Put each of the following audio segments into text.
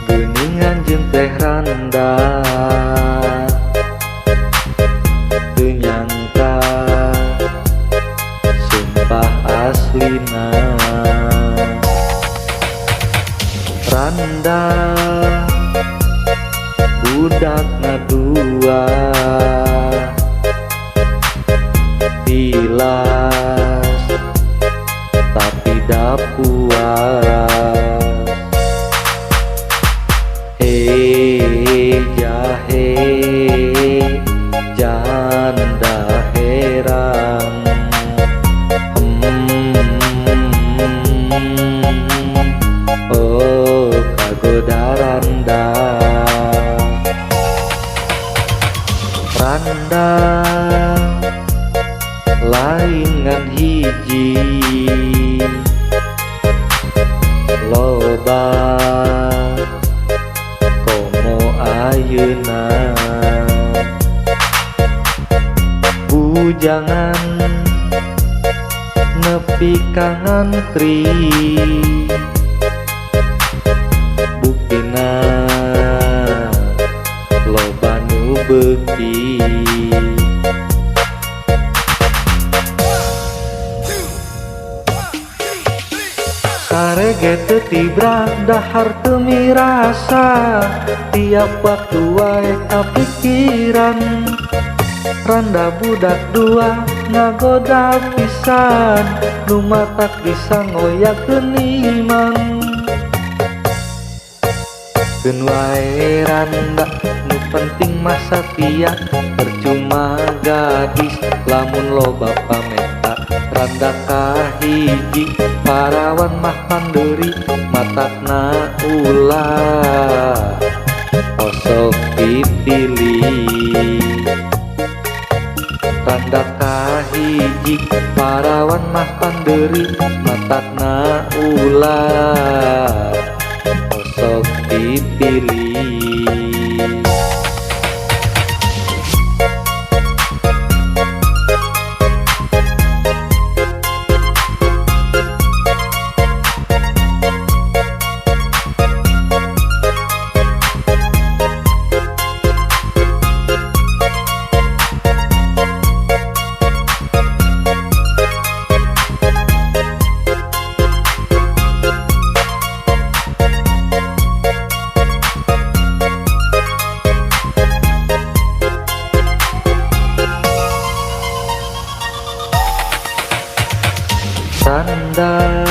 geuningan jeung teh randa teu nyangka sumpah aslina randa budak ngadua tilas tapi da puas jahe janda heran oh kagoda randa randa laingan hiji loba komo ayeuna bujangan nepi ka ngantri buktina loba nu beuki sarege teu tibra dahar teu mirasa tiap waktu wae kapikiran randa budak dua ngagoda pisan nu matak bisa ngoyakeun iman keun wae randa nu penting mah satia percuma gadis lamun loba pamenta randa kahiji parawan mah pandeuri matakna ulah osok dipilih randa kahiji parawan mah pandeuri matakna ulah osok dipilih randa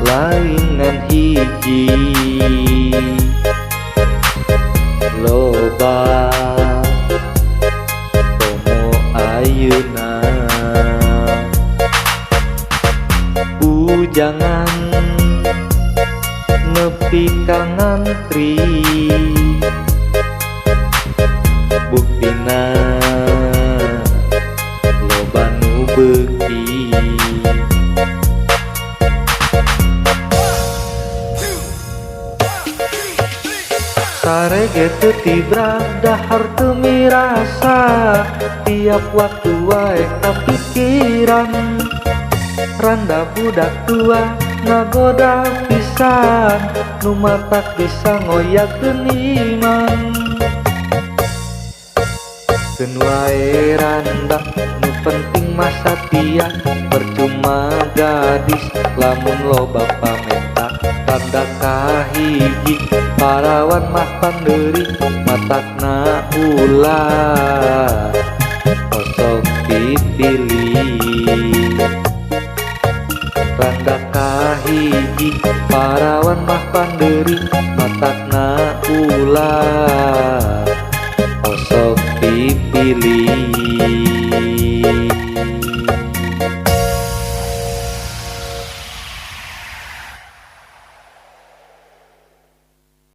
laingan hiji loba komo ayeuna bujangan nepi ka ngantri buktina loba nu beuki sarege teu tibra dahar teu mirasa tiap waktu wae kapikiran randa budak tua ngagoda pisan nu matak bisa ngoyakeun iman keun wae randa nu penting mah satia percuma gadis lamun loba pamenta randa kahiji parawan mah pandeuri matakna ulah osok dipilih randa kahiji parawan mah pandeuri matakna ulah osok dipilih